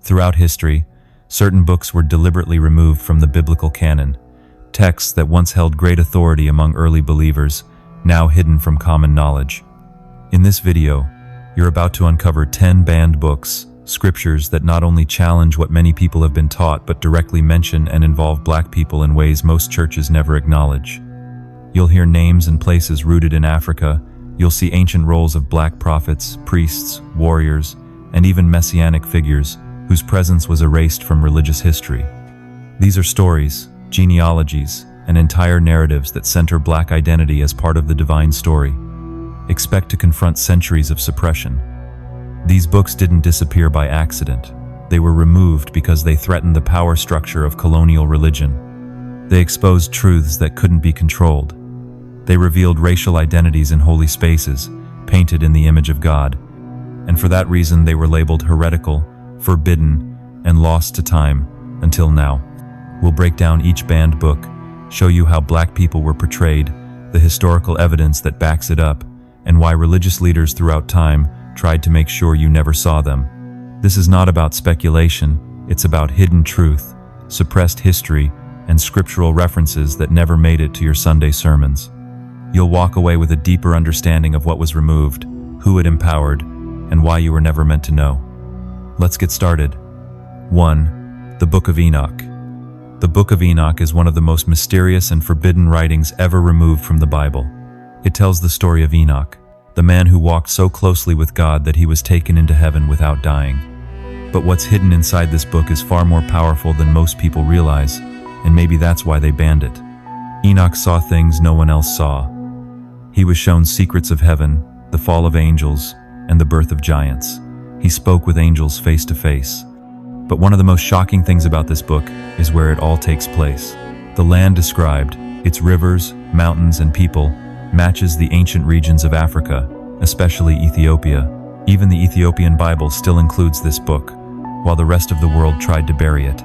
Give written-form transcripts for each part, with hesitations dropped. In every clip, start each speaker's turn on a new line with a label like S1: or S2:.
S1: Throughout history, certain books were deliberately removed from the biblical canon, texts that once held great authority among early believers, now hidden from common knowledge. In this video, you're about to uncover 10 banned books, scriptures that not only challenge what many people have been taught but directly mention and involve Black people in ways most churches never acknowledge. You'll hear names and places rooted in Africa. You'll see ancient roles of Black prophets, priests, warriors, and even messianic figures whose presence was erased from religious history. These are stories, genealogies, and entire narratives that center Black identity as part of the divine story. Expect to confront centuries of suppression. These books didn't disappear by accident. They were removed because they threatened the power structure of colonial religion. They exposed truths that couldn't be controlled. They revealed racial identities in holy spaces, painted in the image of God. And for that reason, they were labeled heretical, forbidden, and lost to time, until now. We'll break down each banned book, show you how Black people were portrayed, the historical evidence that backs it up, and why religious leaders throughout time tried to make sure you never saw them. This is not about speculation, it's about hidden truth, suppressed history, and scriptural references that never made it to your Sunday sermons. You'll walk away with a deeper understanding of what was removed, who it empowered, and why you were never meant to know. Let's get started. 1. The Book of Enoch. The Book of Enoch is one of the most mysterious and forbidden writings ever removed from the Bible. It tells the story of Enoch, the man who walked so closely with God that he was taken into heaven without dying. But what's hidden inside this book is far more powerful than most people realize, and maybe that's why they banned it. Enoch saw things no one else saw. He was shown secrets of heaven, the fall of angels, and the birth of giants. He spoke with angels face to face. But one of the most shocking things about this book is where it all takes place. The land described, its rivers, mountains, and people, matches the ancient regions of Africa, especially Ethiopia. Even the Ethiopian Bible still includes this book, while the rest of the world tried to bury it.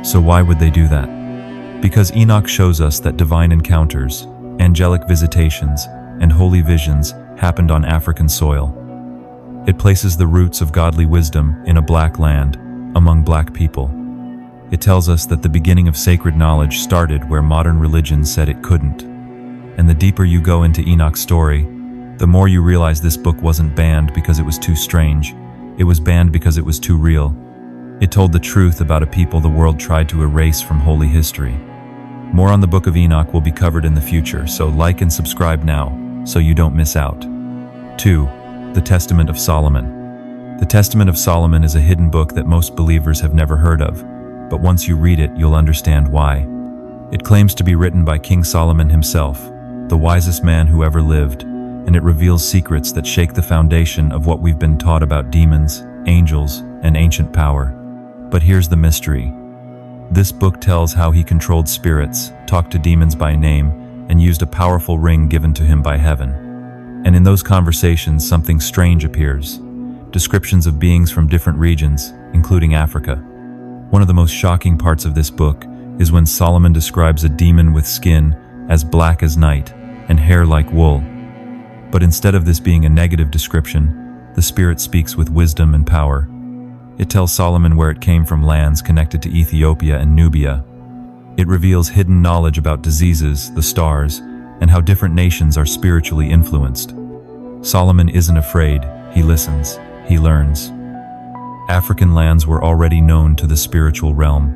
S1: So why would they do that? Because Enoch shows us that divine encounters, angelic visitations, and holy visions happened on African soil. It places the roots of godly wisdom in a Black land, among Black people. It tells us that the beginning of sacred knowledge started where modern religion said it couldn't. And the deeper you go into Enoch's story, the more you realize this book wasn't banned because it was too strange. It was banned because it was too real. It told the truth about a people the world tried to erase from holy history. More on the Book of Enoch will be covered in the future, so like and subscribe now, so you don't miss out. 2. The Testament of Solomon. The Testament of Solomon is a hidden book that most believers have never heard of, but once you read it, you'll understand why. It claims to be written by King Solomon himself, the wisest man who ever lived, and it reveals secrets that shake the foundation of what we've been taught about demons, angels, and ancient power. But here's the mystery. This book tells how he controlled spirits, talked to demons by name, and used a powerful ring given to him by heaven. And in those conversations, something strange appears. Descriptions of beings from different regions, including Africa. One of the most shocking parts of this book is when Solomon describes a demon with skin as black as night and hair like wool. But instead of this being a negative description, the spirit speaks with wisdom and power. It tells Solomon where it came from, lands connected to Ethiopia and Nubia. It reveals hidden knowledge about diseases, the stars, and how different nations are spiritually influenced. Solomon isn't afraid, he listens, he learns. African lands were already known to the spiritual realm,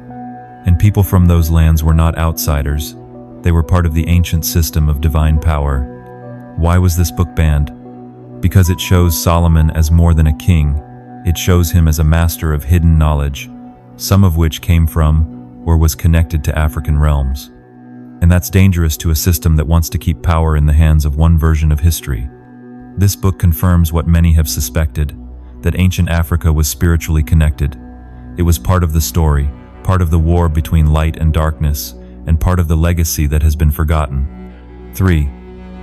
S1: and people from those lands were not outsiders. They were part of the ancient system of divine power. Why was this book banned? Because it shows Solomon as more than a king. It shows him as a master of hidden knowledge, some of which came from or was connected to African realms. And that's dangerous to a system that wants to keep power in the hands of one version of history. This book confirms what many have suspected, that ancient Africa was spiritually connected. It was part of the story, part of the war between light and darkness, and part of the legacy that has been forgotten. 3.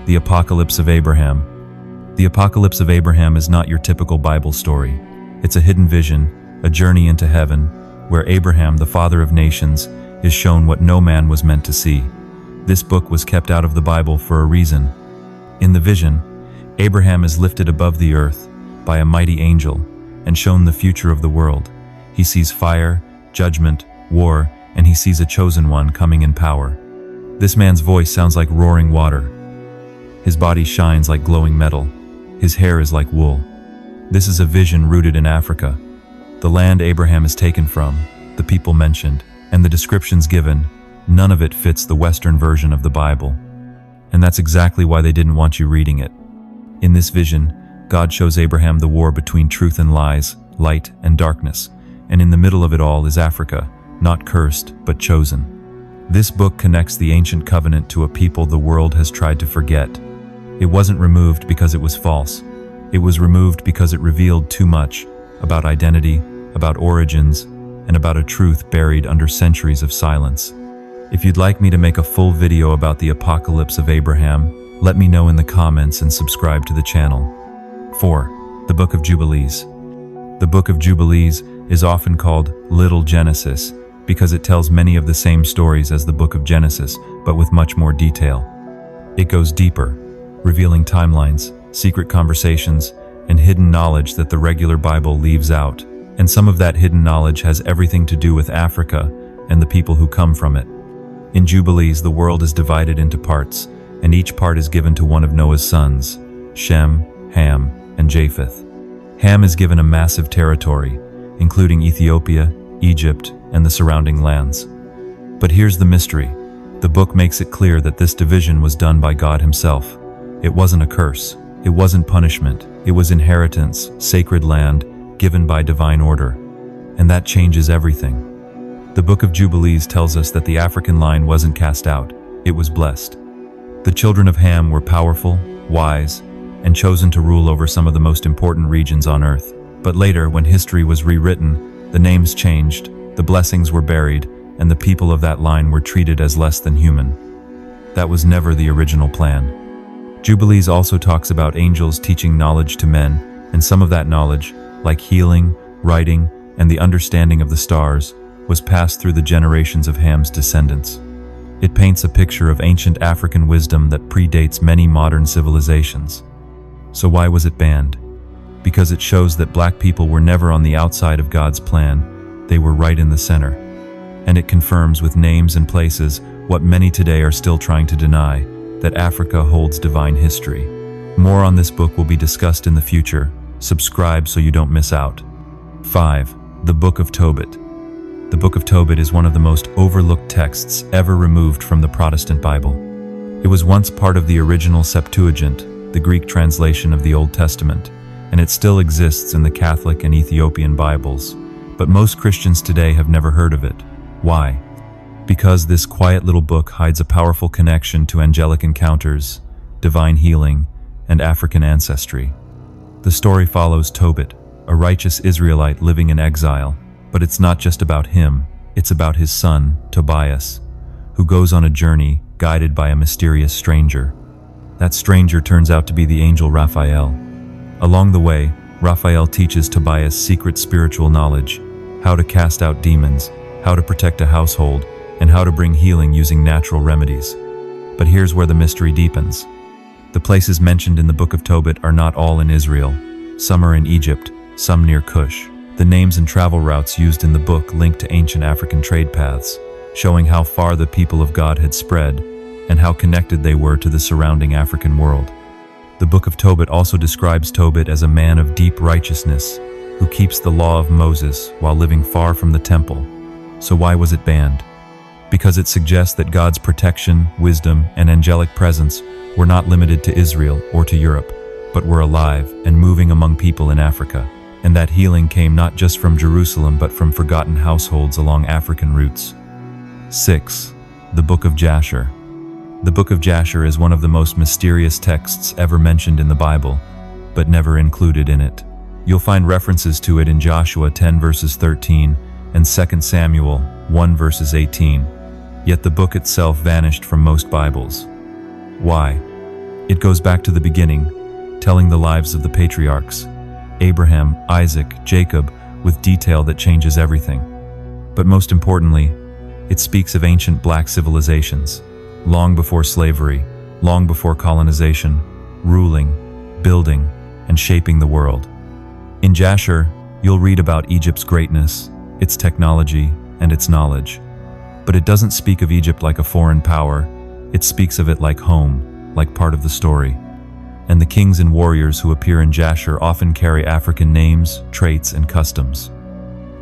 S1: The Apocalypse of Abraham. The Apocalypse of Abraham is not your typical Bible story. It's a hidden vision, a journey into heaven, where Abraham, the father of nations, is shown what no man was meant to see. This book was kept out of the Bible for a reason. In the vision, Abraham is lifted above the earth by a mighty angel and shown the future of the world. He sees fire, judgment, war, and he sees a chosen one coming in power. This man's voice sounds like roaring water. His body shines like glowing metal. His hair is like wool. This is a vision rooted in Africa. The land Abraham is taken from, the people mentioned, and the descriptions given, none of it fits the Western version of the Bible. And that's exactly why they didn't want you reading it. In this vision, God shows Abraham the war between truth and lies, light and darkness, and in the middle of it all is Africa, not cursed, but chosen. This book connects the ancient covenant to a people the world has tried to forget. It wasn't removed because it was false. It was removed because it revealed too much about identity, about origins, and about a truth buried under centuries of silence. If you'd like me to make a full video about the apocalypse of Abraham, let me know in the comments and subscribe to the channel. 4. The Book of Jubilees. The Book of Jubilees is often called Little Genesis because it tells many of the same stories as the Book of Genesis, but with much more detail. It goes deeper, revealing timelines, secret conversations, and hidden knowledge that the regular Bible leaves out. And some of that hidden knowledge has everything to do with Africa and the people who come from it. In Jubilees, the world is divided into parts, and each part is given to one of Noah's sons, Shem, Ham, and Japheth. Ham is given a massive territory, including Ethiopia, Egypt, and the surrounding lands. But here's the mystery. The book makes it clear that this division was done by God himself. It wasn't a curse. It wasn't punishment. It was inheritance, sacred land, given by divine order. And that changes everything. The Book of Jubilees tells us that the African line wasn't cast out. It was blessed. The children of Ham were powerful, wise, and chosen to rule over some of the most important regions on earth. But later, when history was rewritten, the names changed, the blessings were buried, and the people of that line were treated as less than human. That was never the original plan. Jubilees also talks about angels teaching knowledge to men, and some of that knowledge, like healing, writing, and the understanding of the stars, was passed through the generations of Ham's descendants. It paints a picture of ancient African wisdom that predates many modern civilizations. So why was it banned? Because it shows that black people were never on the outside of God's plan, they were right in the center. And it confirms with names and places what many today are still trying to deny, that Africa holds divine history. More on this book will be discussed in the future. Subscribe so you don't miss out. 5. The Book of Tobit. The Book of Tobit is one of the most overlooked texts ever removed from the Protestant Bible. It was once part of the original Septuagint, the Greek translation of the Old Testament, and it still exists in the Catholic and Ethiopian Bibles. But most Christians today have never heard of it. Why? Because this quiet little book hides a powerful connection to angelic encounters, divine healing, and African ancestry. The story follows Tobit, a righteous Israelite living in exile, but it's not just about him, it's about his son, Tobias, who goes on a journey guided by a mysterious stranger. That stranger turns out to be the angel Raphael. Along the way, Raphael teaches Tobias secret spiritual knowledge, how to cast out demons, how to protect a household, and how to bring healing using natural remedies. But here's where the mystery deepens. The places mentioned in the Book of Tobit are not all in Israel. Some are in Egypt, some near Cush. The names and travel routes used in the book link to ancient African trade paths, showing how far the people of God had spread and how connected they were to the surrounding African world. The Book of Tobit also describes Tobit as a man of deep righteousness who keeps the law of Moses while living far from the temple. So why was it banned? Because it suggests that God's protection, wisdom, and angelic presence were not limited to Israel or to Europe, but were alive and moving among people in Africa, and that healing came not just from Jerusalem but from forgotten households along African routes. 6. The Book of Jasher. The Book of Jasher is one of the most mysterious texts ever mentioned in the Bible, but never included in it. You'll find references to it in Joshua 10 verses 13 and 2 Samuel 1 verses 18, yet the book itself vanished from most Bibles. Why? It goes back to the beginning, telling the lives of the patriarchs, Abraham, Isaac, Jacob, with detail that changes everything. But most importantly, it speaks of ancient black civilizations, long before slavery, long before colonization, ruling, building, and shaping the world. In Jasher, you'll read about Egypt's greatness, its technology, and its knowledge. But it doesn't speak of Egypt like a foreign power, it speaks of it like home, like part of the story. And the kings and warriors who appear in Jasher often carry African names, traits, and customs.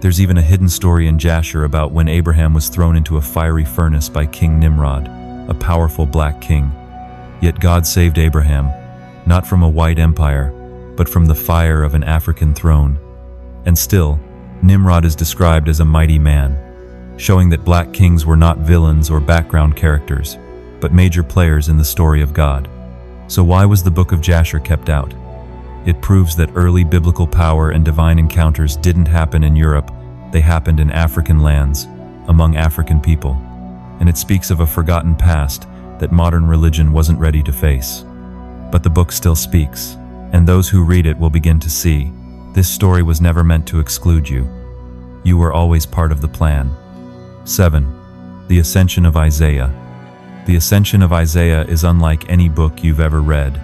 S1: There's even a hidden story in Jasher about when Abraham was thrown into a fiery furnace by King Nimrod, a powerful black king. Yet God saved Abraham, not from a white empire, but from the fire of an African throne. And still, Nimrod is described as a mighty man, showing that black kings were not villains or background characters, but major players in the story of God. So why was the Book of Jasher kept out? It proves that early biblical power and divine encounters didn't happen in Europe, they happened in African lands, among African people. And it speaks of a forgotten past that modern religion wasn't ready to face. But the book still speaks, and those who read it will begin to see, this story was never meant to exclude you. You were always part of the plan. 7. The Ascension of Isaiah. The Ascension of Isaiah is unlike any book you've ever read.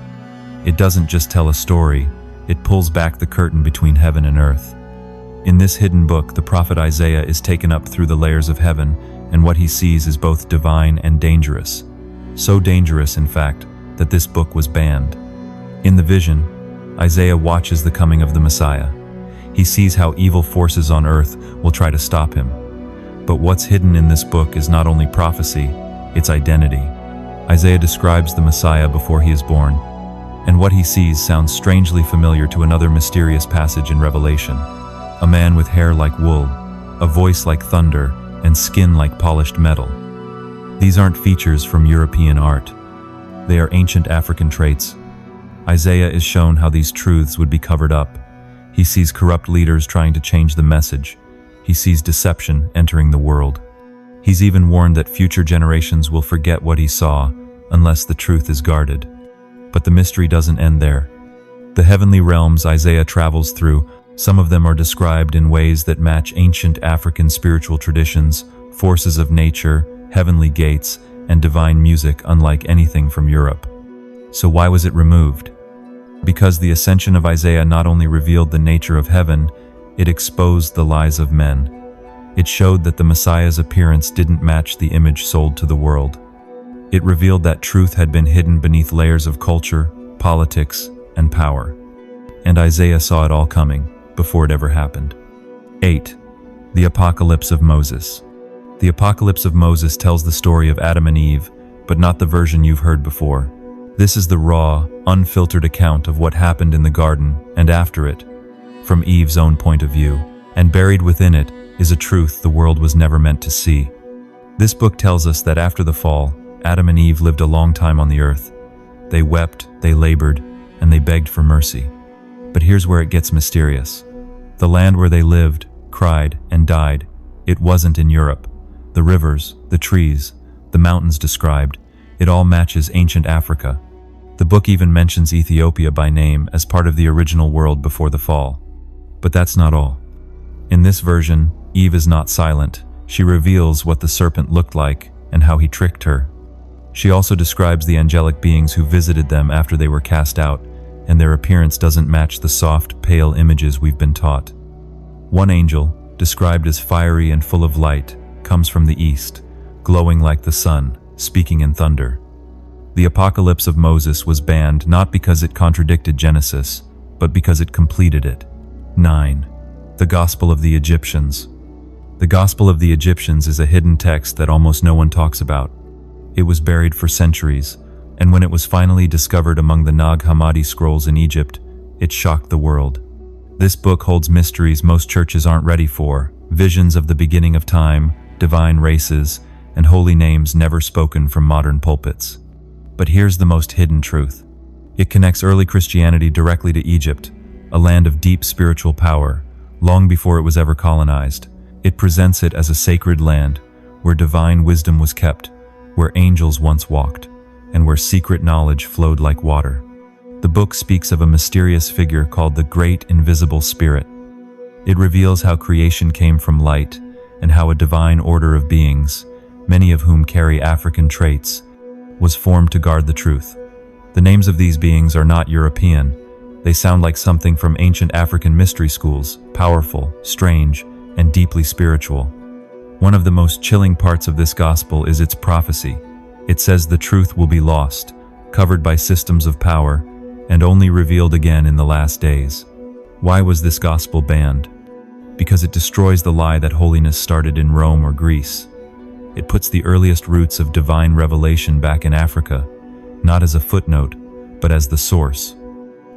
S1: It doesn't just tell a story, it pulls back the curtain between heaven and earth. In this hidden book, the prophet Isaiah is taken up through the layers of heaven, and what he sees is both divine and dangerous. So dangerous, in fact, that this book was banned. In the vision, Isaiah watches the coming of the Messiah. He sees how evil forces on earth will try to stop him. But what's hidden in this book is not only prophecy, it's identity. Isaiah describes the Messiah before he is born, and what he sees sounds strangely familiar to another mysterious passage in Revelation. A man with hair like wool, a voice like thunder, and skin like polished metal. These aren't features from European art. They are ancient African traits. Isaiah is shown how these truths would be covered up. He sees corrupt leaders trying to change the message. He sees deception entering the world. He's even warned that future generations will forget what he saw unless the truth is guarded. But the mystery doesn't end there. The heavenly realms Isaiah travels through, some of them are described in ways that match ancient African spiritual traditions, forces of nature, heavenly gates, and divine music unlike anything from Europe. So why was it removed? Because the Ascension of Isaiah not only revealed the nature of heaven, it exposed the lies of men. It showed that the Messiah's appearance didn't match the image sold to the world. It revealed that truth had been hidden beneath layers of culture, politics, and power. And Isaiah saw it all coming, before it ever happened. 8. The Apocalypse of Moses. The Apocalypse of Moses tells the story of Adam and Eve, but not the version you've heard before. This is the raw, unfiltered account of what happened in the garden and after it, from Eve's own point of view, and buried within it is a truth the world was never meant to see. This book tells us that after the fall, Adam and Eve lived a long time on the earth. They wept, they labored, and they begged for mercy. But here's where it gets mysterious. The land where they lived, cried, and died, it wasn't in Europe. The rivers, the trees, the mountains described, it all matches ancient Africa. The book even mentions Ethiopia by name as part of the original world before the fall. But that's not all. In this version, Eve is not silent. She reveals what the serpent looked like and how he tricked her. She also describes the angelic beings who visited them after they were cast out, and their appearance doesn't match the soft, pale images we've been taught. One angel, described as fiery and full of light, comes from the east, glowing like the sun, speaking in thunder. The Apocalypse of Moses was banned not because it contradicted Genesis, but because it completed it. 9. The Gospel of the Egyptians. The Gospel of the Egyptians is a hidden text that almost no one talks about. It was buried for centuries, and when it was finally discovered among the Nag Hammadi scrolls in Egypt, it shocked the world. This book holds mysteries most churches aren't ready for, visions of the beginning of time, divine races, and holy names never spoken from modern pulpits. But here's the most hidden truth. It connects early Christianity directly to Egypt, a land of deep spiritual power, long before it was ever colonized. It presents it as a sacred land, where divine wisdom was kept, where angels once walked, and where secret knowledge flowed like water. The book speaks of a mysterious figure called the Great Invisible Spirit. It reveals how creation came from light, and how a divine order of beings, many of whom carry African traits, was formed to guard the truth. The names of these beings are not European. They sound like something from ancient African mystery schools, powerful, strange, and deeply spiritual. One of the most chilling parts of this gospel is its prophecy. It says the truth will be lost, covered by systems of power, and only revealed again in the last days. Why was this gospel banned? Because it destroys the lie that holiness started in Rome or Greece. It puts the earliest roots of divine revelation back in Africa, not as a footnote, but as the source.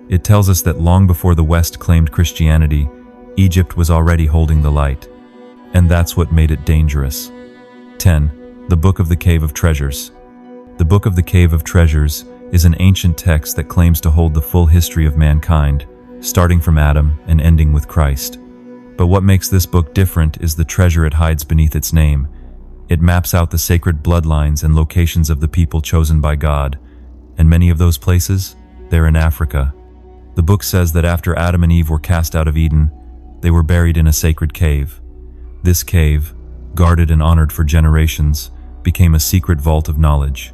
S1: It tells us that long before the West claimed Christianity, Egypt was already holding the light. And that's what made it dangerous. 10. The Book of the Cave of Treasures. The Book of the Cave of Treasures is an ancient text that claims to hold the full history of mankind, starting from Adam and ending with Christ. But what makes this book different is the treasure it hides beneath its name. It maps out the sacred bloodlines and locations of the people chosen by God, and many of those places, they're in Africa. The book says that after Adam and Eve were cast out of Eden, they were buried in a sacred cave. This cave, guarded and honored for generations, became a secret vault of knowledge.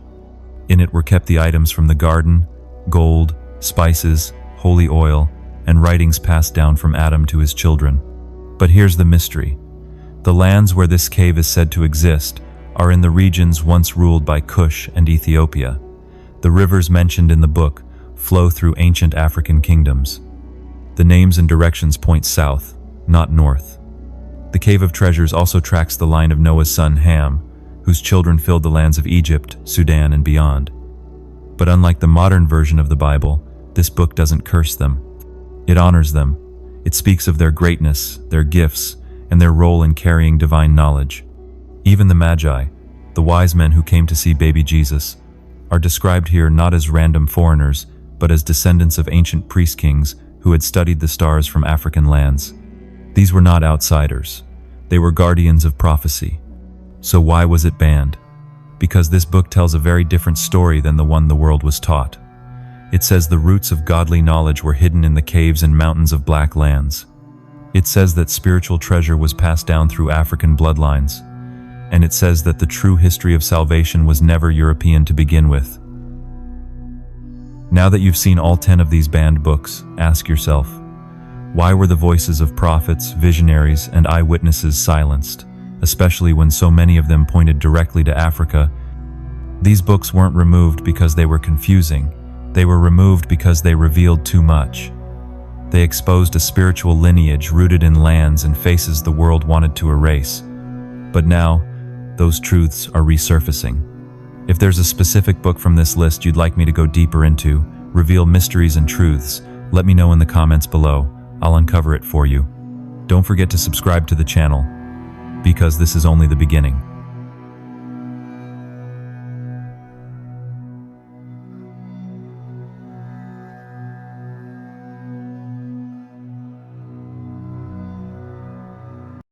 S1: In it were kept the items from the garden, gold, spices, holy oil, and writings passed down from Adam to his children. But here's the mystery. The lands where this cave is said to exist are in the regions once ruled by Cush and Ethiopia. The rivers mentioned in the book flow through ancient African kingdoms. The names and directions point south, not north. The Cave of Treasures also tracks the line of Noah's son Ham, whose children filled the lands of Egypt, Sudan, and beyond. But unlike the modern version of the Bible, this book doesn't curse them. It honors them. It speaks of their greatness, their gifts, and their role in carrying divine knowledge. Even the Magi, the wise men who came to see baby Jesus, are described here not as random foreigners, but as descendants of ancient priest-kings who had studied the stars from African lands. These were not outsiders. They were guardians of prophecy. So why was it banned? Because this book tells a very different story than the one the world was taught. It says the roots of godly knowledge were hidden in the caves and mountains of black lands. It says that spiritual treasure was passed down through African bloodlines. And it says that the true history of salvation was never European to begin with. Now that you've seen all 10 of these banned books, ask yourself, why were the voices of prophets, visionaries, and eyewitnesses silenced, especially when so many of them pointed directly to Africa? These books weren't removed because they were confusing. They were removed because they revealed too much. They exposed a spiritual lineage rooted in lands and faces the world wanted to erase. But now, those truths are resurfacing. If there's a specific book from this list you'd like me to go deeper into, reveal mysteries and truths, let me know in the comments below. I'll uncover it for you. Don't forget to subscribe to the channel, because this is only the beginning.